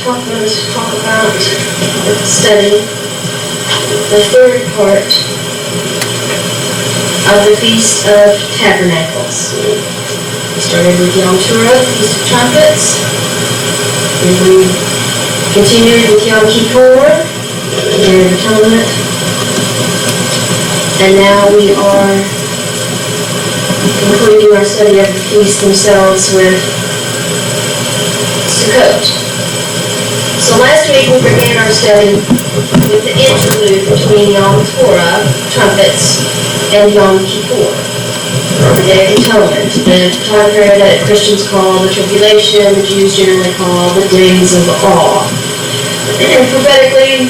talk about the study, the third part of the Feast of Tabernacles. We started with Yom Teruah, the Feast of Trumpets, and we continued with Yom Kippur, the Day of Atonement, and now we are concluding our study of the feasts themselves with Sukkot. So last week we began our study with the interlude between Yom Teruah, trumpets, and Yom Kippur, the Day of Atonement, the time period that Christians call the tribulation, the Jews generally call the days of awe. And prophetically,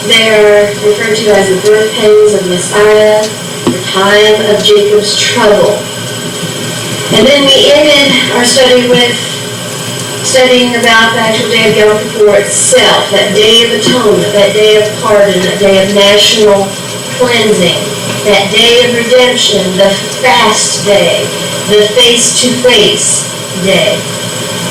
they are referred to as the birth pains of Messiah, the time of Jacob's trouble. And then we ended our study with studying about the actual day of Yom Kippur itself, that day of atonement, that day of pardon, that day of national cleansing, that day of redemption, the fast day, the face-to-face day.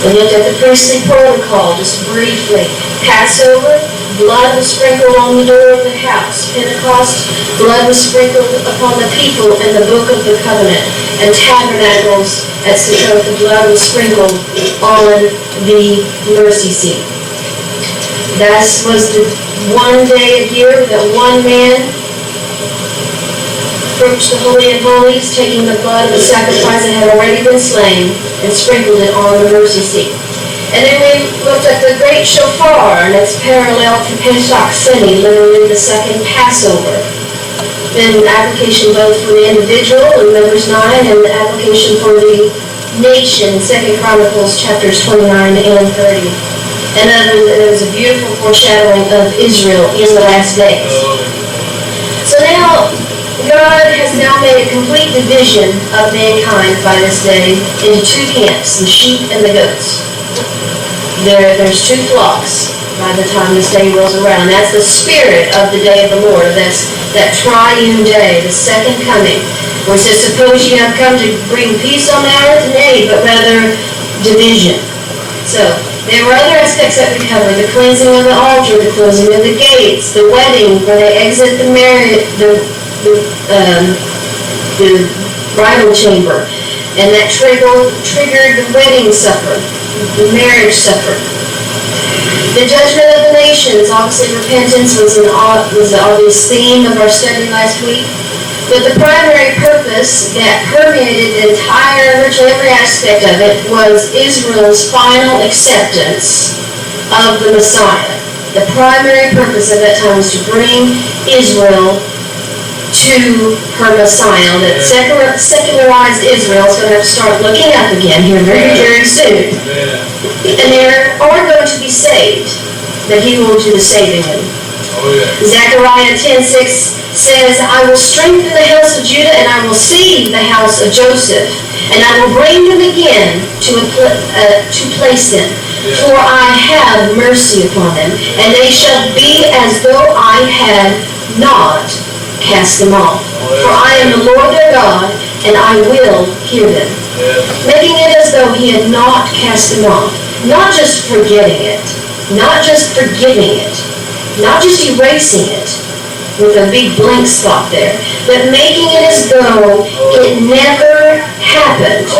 We looked at the priestly protocol just briefly. Passover, blood was sprinkled on the door of the house. Pentecost, blood was sprinkled upon the people in the book of the covenant. And Tabernacles, at Sukkot, the blood was sprinkled on the mercy seat. That was the one day a year that one man approached the Holy of Holies, taking the blood of the sacrifice that had already been slain, and sprinkled it on the mercy seat. And then we looked at the great shofar, and its parallel to Pesach Seni, literally the second Passover. Then the application both for the individual in Numbers 9 and the application for the nation in 2 Chronicles chapters 29 and 30. And then there was a beautiful foreshadowing of Israel in the last days. So now, God has now made a complete division of mankind by this day into two camps, the sheep and the goats. There's two flocks by the time this day rolls around. That's the spirit of the day of the Lord. That's that triune day, the second coming, where it says, suppose you have come to bring peace on the earth? Nay, but rather division. So, there were other aspects that we covered: the cleansing of the altar, the closing of the gates, the wedding, where they exit the bridal chamber, and that triggered the wedding supper, the marriage supper. The judgment of the nations, obviously repentance was the obvious theme of our study last week. But the primary purpose that permeated the entire, virtually every aspect of it, was Israel's final acceptance of the Messiah. The primary purpose of that time was to bring Israel to her Messiah. That secularized Israel is going to have to start looking up again here very, very soon. And they are going to be saved, that he will do the saving them. Zechariah 10:6 says, I will strengthen the house of Judah, and I will save the house of Joseph, and I will bring them again to place them. For I have mercy upon them, and they shall be as though I had not cast them off. For I am the Lord their God, and I will hear them. Making it as though he had not cast them off. Not just forgetting it, not just forgiving it, not just erasing it with a big blank spot there, but making it as though it never happened.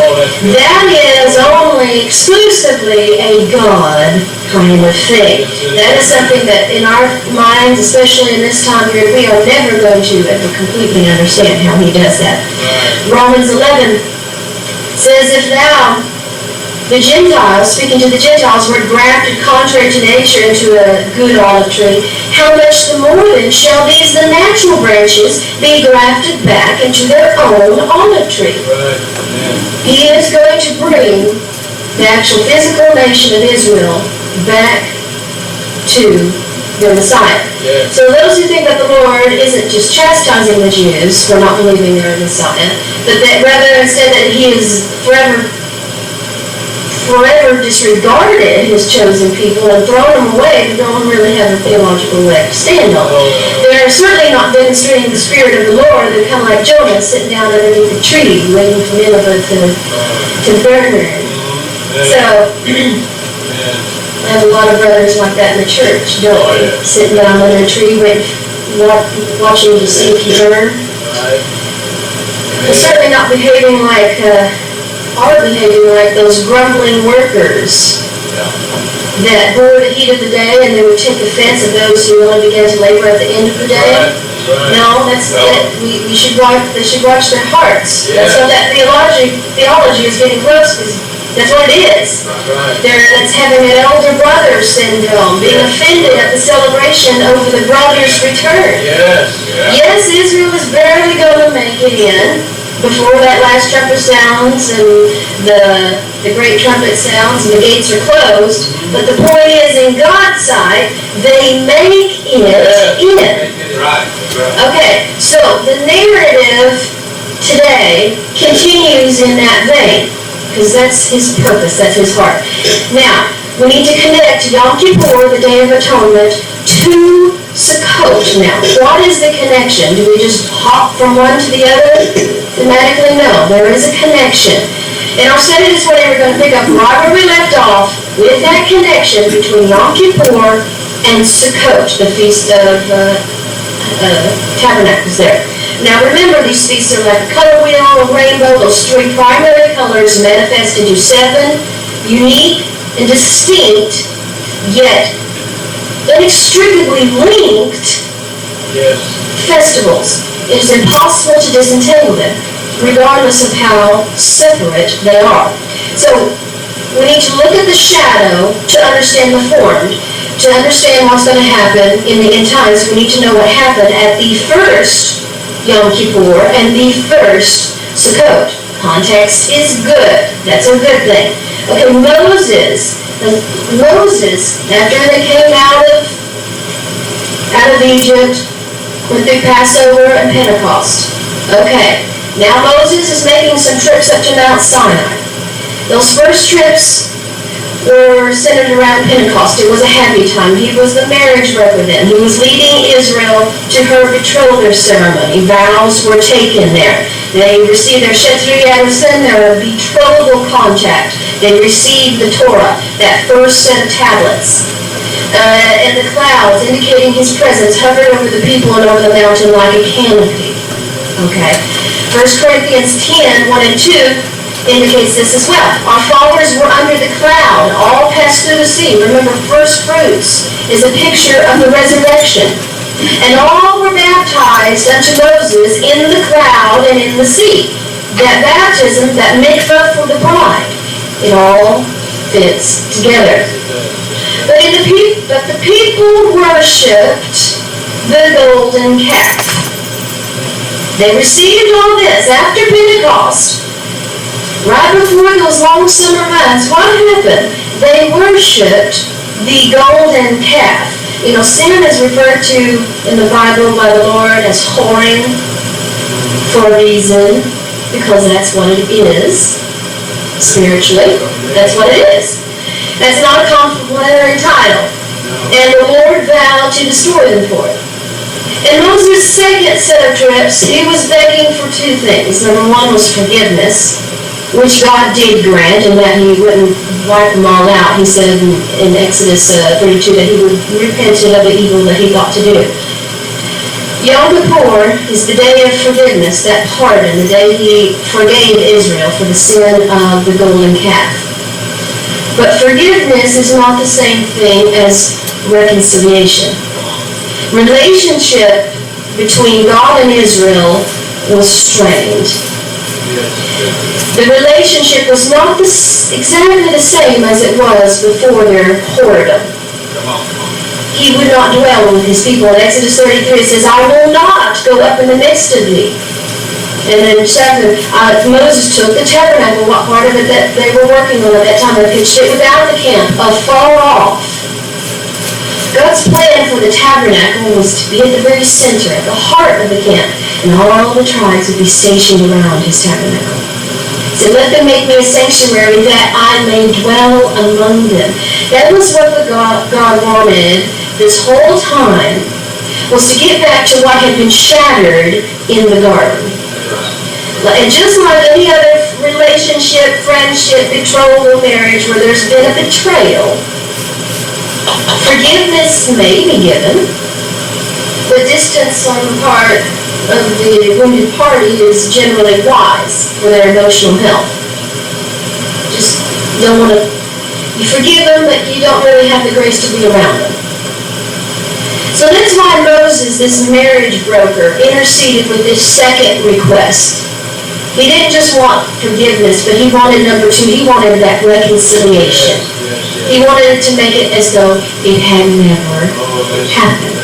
That is only exclusively a God kind of thing. That is something that in our minds, especially in this time period, we are never going to ever completely understand how he does that. Romans 11 says, if thou, the Gentiles, speaking to the Gentiles, were grafted contrary to nature into a good olive tree, how much the more then shall these, the natural branches, be grafted back into their own olive tree? He is going to bring the actual physical nation of Israel back to the Messiah. So those who think that the Lord isn't just chastising the Jews for not believing they're a Messiah, but that rather instead that he is forever disregarded his chosen people and thrown them away, they don't really have a theological leg to stand on. They're certainly not demonstrating the Spirit of the Lord. They're kind of like Jonah sitting down underneath a tree waiting for Nineveh to burn her. So, I have a lot of brothers like that in the church, don't we? Sitting down under a tree, watching to see if you burn. They're certainly not behaving like, are behaving like those grumbling workers that bore the heat of the day, and they would take offense at those who only began to labor at the end of the day. No, that's it. They should watch their hearts. Yeah. That's how that theology is getting close, because that's what it is. That's having an elder brother syndrome, being offended at the celebration over the brother's return. Yes, Israel is barely going to make it in before that last trumpet sounds and the great trumpet sounds and the gates are closed. But the point is, in God's sight, they make it in. Okay, so the narrative today continues in that vein, because that's his purpose, that's his heart. Now, we need to connect Yom Kippur, the Day of Atonement, to Sukkot. Now, what is the connection? Do we just hop from one to the other? Thematically, no. There is a connection. In our study this morning, we're going to pick up right where we left off with that connection between Yom Kippur and Sukkot, the Feast of Tabernacles there. Now remember, these feasts are like a color wheel, a rainbow. Those three primary colors manifest into 7 unique and distinct, yet inextricably linked festivals. It is impossible to disentangle them, regardless of how separate they are. So we need to look at the shadow to understand the form. To understand what's going to happen in the end times, we need to know what happened at the first Yom Kippur and the first Sukkot. Context is good. That's a good thing. Okay, Moses, after they came out of Egypt, went through Passover and Pentecost. Okay, now Moses is making some trips up to Mount Sinai. Those first trips were centered around Pentecost. It was a happy time. He was the marriage representative. He was leading Israel to her betrothal ceremony. Vows were taken there. They received their Shetri Yadison, their betrothal contact. They received the Torah, that first set of tablets. And the clouds, indicating his presence, hovered over the people and over the mountain like a canopy. Okay. 1 Corinthians 10, 1 and 2 indicates this as well. Our fathers were under the cloud, all passed through the sea. Remember, first fruits is a picture of the resurrection. And all were baptized unto Moses in the cloud and in the sea. That baptism, that mikvah for the bride, it all fits together. But the people worshipped the golden calf. They received all this after Pentecost. Right before those long summer months, what happened? They worshipped the golden calf. You know, sin is referred to in the Bible by the Lord as whoring for a reason, because that's what it is. Spiritually, that's what it is. That's not a complimentary title. And the Lord vowed to destroy them for it. In Moses' second set of trips, he was begging for 2 things. Number 1 was forgiveness, which God did grant, and that he wouldn't wipe them all out. He said in Exodus 32 that he would repent of the evil that he thought to do. Yom Kippur is the day of forgiveness, that pardon, the day he forgave Israel for the sin of the golden calf. But forgiveness is not the same thing as reconciliation. Relationship between God and Israel was strained. The relationship was not exactly the same as it was before their whoredom. He would not dwell with his people. In Exodus 33 it says, I will not go up in the midst of thee. And then Moses took the tabernacle, what part of it that they were working on at that time, and pitched it without the camp, afar off. God's plan for the tabernacle was to be at the very center, at the heart of the camp, and all the tribes would be stationed around his tabernacle. He said, let them make me a sanctuary that I may dwell among them. That was what God wanted this whole time, was to get back to what had been shattered in the garden. And just like any other relationship, friendship, betrothal, marriage, where there's been a betrayal, Forgiveness may be given, but distance on the part of the wounded party is generally wise for their emotional health. Just don't want to, you forgive them, but you don't really have the grace to be around them. So that's why Moses, this marriage broker, interceded with this second request. He didn't just want forgiveness, but he wanted number two, he wanted that reconciliation. He wanted to make it as though it had never happened.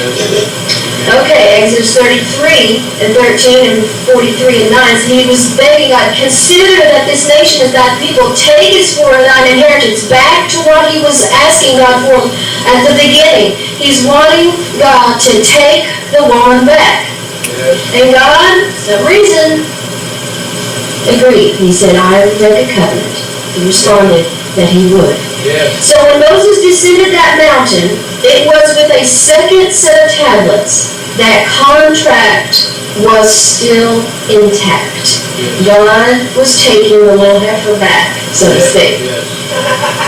Okay, Exodus 33 and 13 and 43 and 9, so he was begging God, consider that this nation is thy people, take it for thine inheritance, back to what he was asking God for at the beginning. He's wanting God to take the woman back. And God, for some reason, agreed. He said, I will make a covenant. He responded that he would. So when Moses descended that mountain, it was with a second set of tablets. That contract was still intact. God was taking the little heifer back, so to speak.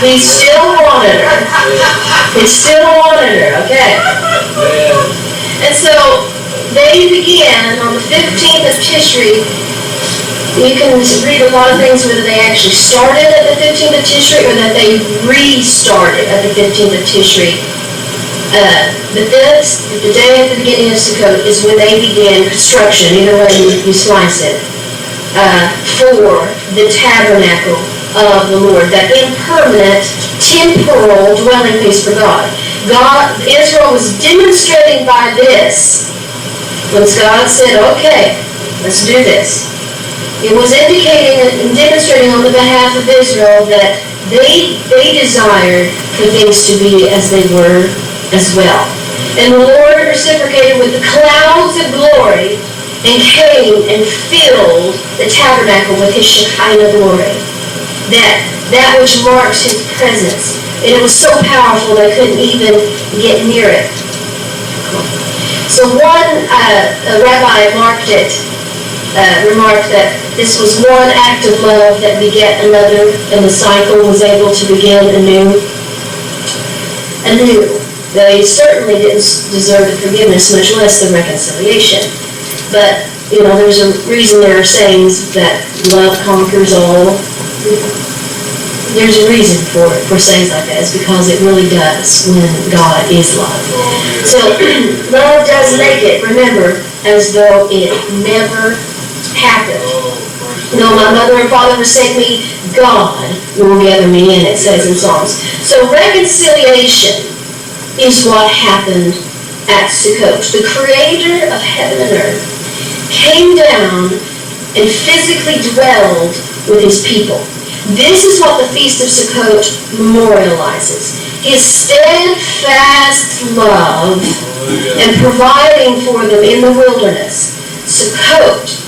He still wanted her. He still wanted her, okay? And so they began on the 15th of Tishri. You can read a lot of things whether they actually started at the 15th of Tishri or that they restarted at the 15th of Tishri. But this, the day at the beginning of Sukkot, is when they began construction, either way you slice it, for the tabernacle of the Lord, that impermanent, temporal dwelling place for God. Israel was demonstrating by this, once God said, okay, let's do this. It was indicating and demonstrating on the behalf of Israel that they desired for things to be as they were as well. And the Lord reciprocated with the clouds of glory and came and filled the tabernacle with his Shekinah glory. That which marks his presence. And it was so powerful they couldn't even get near it. So one rabbi remarked that this was one act of love that begat another, and the cycle was able to begin anew. They certainly didn't deserve the forgiveness, much less the reconciliation. But, there's a reason there are sayings that love conquers all. There's a reason for sayings like that. It's because it really does when God is love. So, love does make it, remember, as though it never happened. Though my mother and father forsake me, God will gather me in, it says in Psalms. So reconciliation is what happened at Sukkot. The Creator of heaven and earth came down and physically dwelled with his people. This is what the Feast of Sukkot memorializes. His steadfast love and providing for them in the wilderness. Sukkot.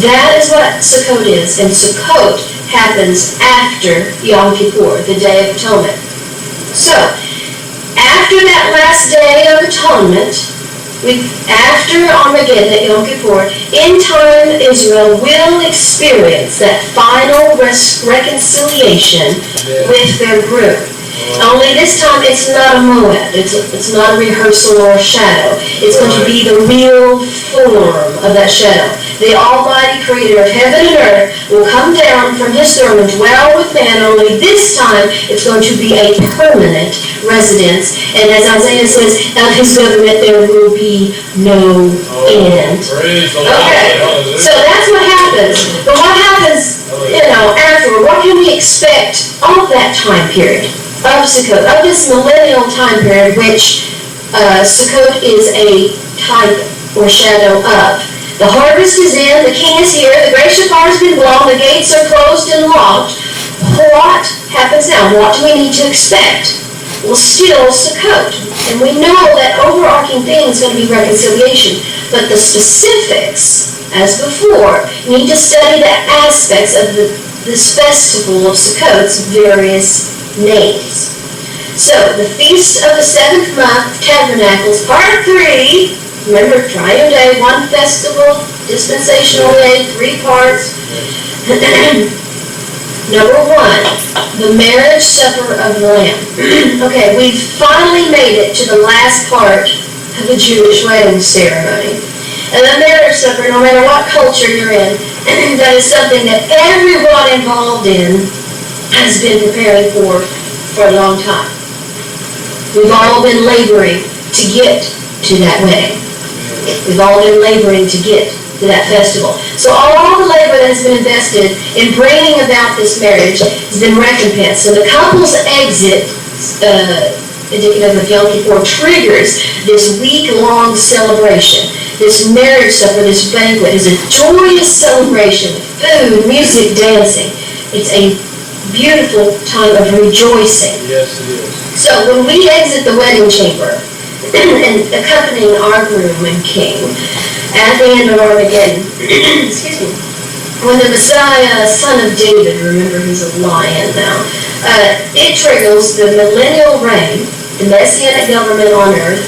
That is what Sukkot is. And Sukkot happens after Yom Kippur, the Day of Atonement. So, after that last day of atonement, after Armageddon, Yom Kippur, in time Israel will experience that final reconciliation with their group. Only this time it's not a moed, it's not a rehearsal or a shadow. It's going to be the real form of that shadow. The Almighty Creator of heaven and earth will come down from his throne and dwell with man, only this time it's going to be a permanent residence. And as Isaiah says, of his government there will be no end. Okay, so that's what happens. But what happens, afterward? What can we expect of that time period? Of Sukkot, of this millennial time period, which Sukkot is a type or shadow of. The harvest is in, the king is here, the great shofar has been blown, the gates are closed and locked. What happens now? What do we need to expect? Well, still Sukkot. And we know that overarching thing is going to be reconciliation. But the specifics, as before, need to study the aspects of this festival of Sukkot's various names. So, the Feast of the 7th month, Tabernacles, Part 3. Remember, Triune Day, one festival, dispensational day, 3 parts. Number one, the marriage supper of the Lamb. Okay, we've finally made it to the last part of the Jewish wedding ceremony. And the marriage supper, no matter what culture you're in, that is something that everyone involved in has been preparing for a long time. We've all been laboring to get to that wedding. We've all been laboring to get to that festival. So all the labor that has been invested in bringing about this marriage has been recompensed. So the couple's exit, indicative of Yom Kippur, triggers this week-long celebration. This marriage supper, this banquet, is a joyous celebration. Food, music, dancing. It's a beautiful time of rejoicing. Yes, it is. So when we exit the wedding chamber, and accompanying our groom and king, at the end of Armageddon, excuse me, when the Messiah, son of David, remember he's a lion now, it triggers the millennial reign, the messianic government on earth,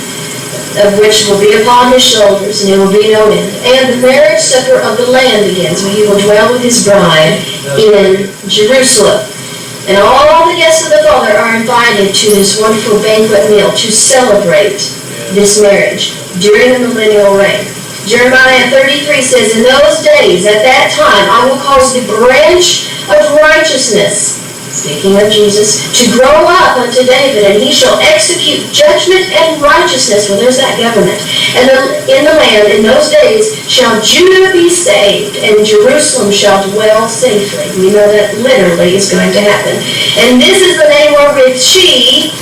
of which will be upon his shoulders, and there will be no end. And the marriage supper of the Lamb begins, where he will dwell with his bride in Jerusalem. And all the guests of the Father are invited to this wonderful banquet meal to celebrate this marriage during the millennial reign. Jeremiah 33 says, in those days, at that time, I will cause the branch of righteousness, speaking of Jesus, to grow up unto David, and he shall execute judgment and righteousness. Well, there's that government. And in the land, in those days, shall Judah be saved, and Jerusalem shall dwell safely. We know that literally is going to happen. And this is the name wherewith she,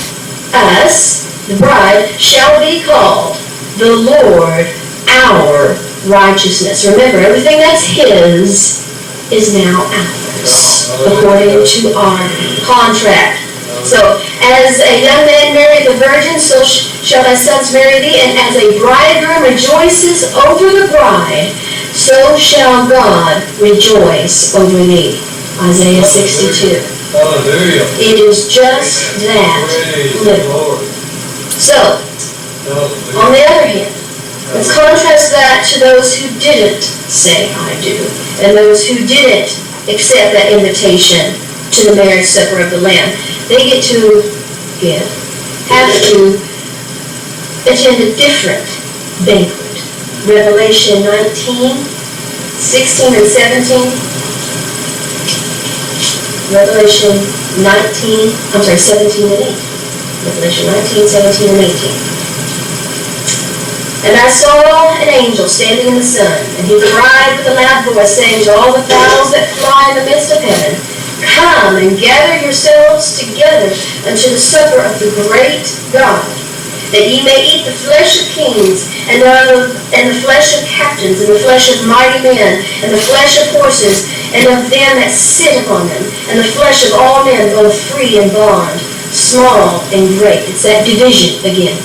us, the bride, shall be called, the Lord, our righteousness. Remember, everything that's his is now ours, according to our contract. So, as a young man married the virgin, so shall thy sons marry thee, and as a bridegroom rejoices over the bride, so shall God rejoice over thee. Isaiah 62. Hallelujah. It is just that little. So, on the other hand, let's contrast that to those who didn't say I do, and those who didn't accept that invitation to the marriage supper of the Lamb. They have to attend a different banquet. Revelation 19, 16 and 17. Revelation 17 and 8. Revelation 19, 17 and 18. And I saw an angel standing in the sun, and he cried with a loud voice, saying to all the fowls that fly in the midst of heaven, come and gather yourselves together unto the supper of the great God, that ye may eat the flesh of kings, and the flesh of captains, and the flesh of mighty men, and the flesh of horses, and of them that sit upon them, and the flesh of all men, both free and bond, small and great. It's that division again.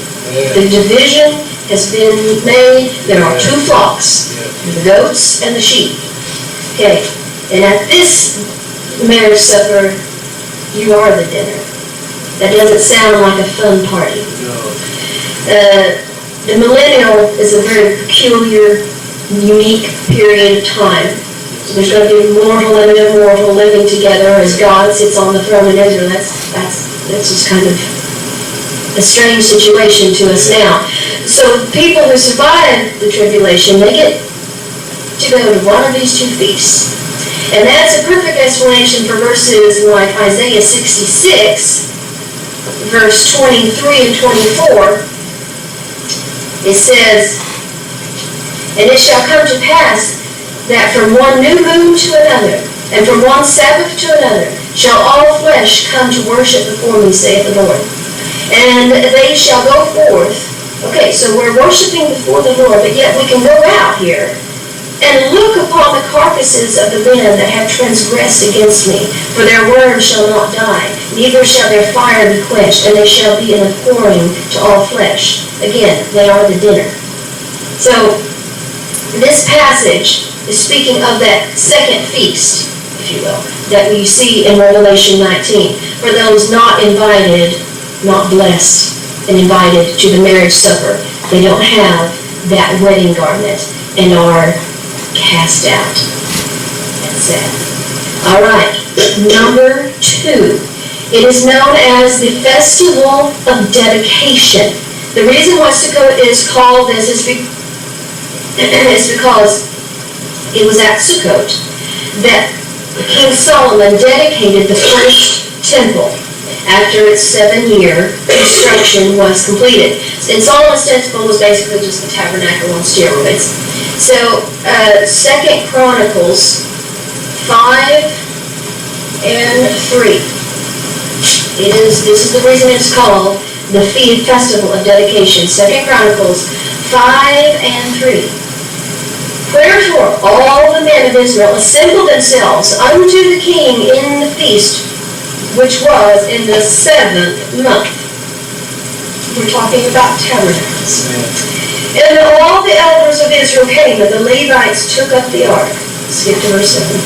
The division has been made. There are two flocks, the goats and the sheep. Okay, and at this marriage supper, you are the dinner. That doesn't sound like a fun party. The millennial is a very peculiar, unique period of time. There's going to be mortal and immortal living together as God sits on the throne in Israel. That's just kind of a strange situation to us now. So people who survive the tribulation, they get to go to one of these two feasts. And that's a perfect explanation for verses like Isaiah 66, verse 23 and 24. It says, and it shall come to pass that from one new moon to another, and from one Sabbath to another, shall all flesh come to worship before me, saith the Lord. And they shall go forth. Okay, so we're worshiping before the Lord, but yet we can go out here and look upon the carcasses of the men that have transgressed against me, for their worm shall not die, neither shall their fire be quenched, and they shall be an abhorring to all flesh. Again, they are the dinner. So, this passage is speaking of that second feast, if you will, that we see in Revelation 19, for those not invited, not blessed, and invited to the marriage supper. They don't have that wedding garment and are cast out. That's sad. All right. Number 2, it is known as the Festival of Dedication. The reason why Sukkot is called this is because it was at Sukkot that King Solomon dedicated the first temple after its 7-year construction was completed. And Solomon's temple was basically just the tabernacle on steroids. So, 2 Chronicles 5 and 3. This is the reason it's called the Festival of Dedication. 2 Chronicles 5 and 3. Wherefore all the men of Israel assembled themselves unto the king in the feast, which was in the 7th month. We're talking about tabernacles. And all the elders of Israel came, and the Levites took up the ark. Skip to verse 7.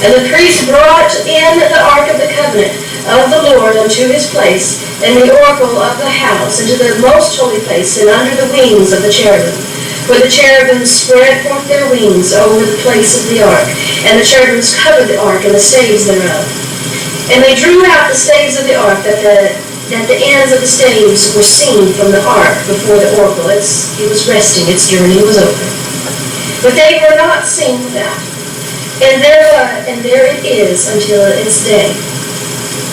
And the priests brought in the ark of the covenant of the Lord unto his place, and the oracle of the house, into the most holy place, and under the wings of the cherubim. For the cherubims spread forth their wings over the place of the ark, and the cherubims covered the ark and the staves thereof. And they drew out the staves of the ark, that the ends of the staves were seen from the ark before the oracle. It was resting, its journey was over. But they were not seen without. And there it is until its day.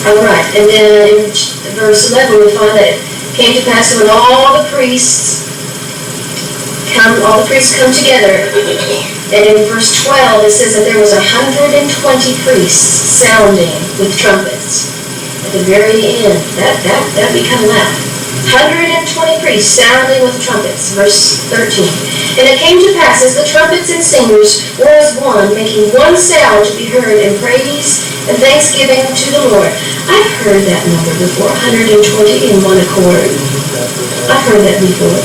Alright, and then in verse 11 we find that it came to pass when all the priests come together. And in verse 12 it says that there was 120 priests sounding with trumpets. At the very end, that become loud. 120 priests sounding with trumpets. Verse 13. And it came to pass, as the trumpets and singers were as one, making one sound to be heard in praise and thanksgiving to the Lord. I've heard that number before, 120 in one accord. I've heard that before.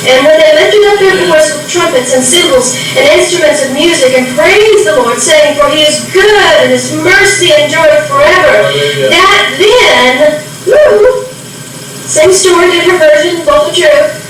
And when they lifted up their voice with trumpets and cymbals and instruments of music and praised the Lord, saying, For he is good, and his mercy endureth forever. That then, same story, different version, both are true.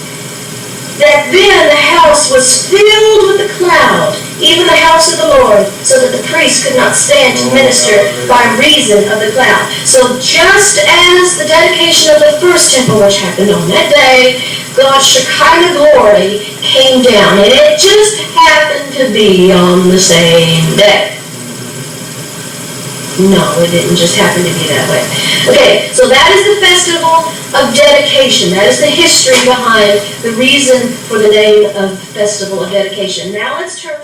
That then the house was filled with a cloud, even the house of the Lord, so that the priest could not stand to minister by reason of the cloud. So just as the dedication of the first temple, which happened on that day, God's Shekinah glory came down, and it just happened to be on the same day. No, it didn't just happen to be that way. Okay, so that is the Festival of Dedication. That is the history behind the reason for the name of Festival of Dedication. Now let's turn to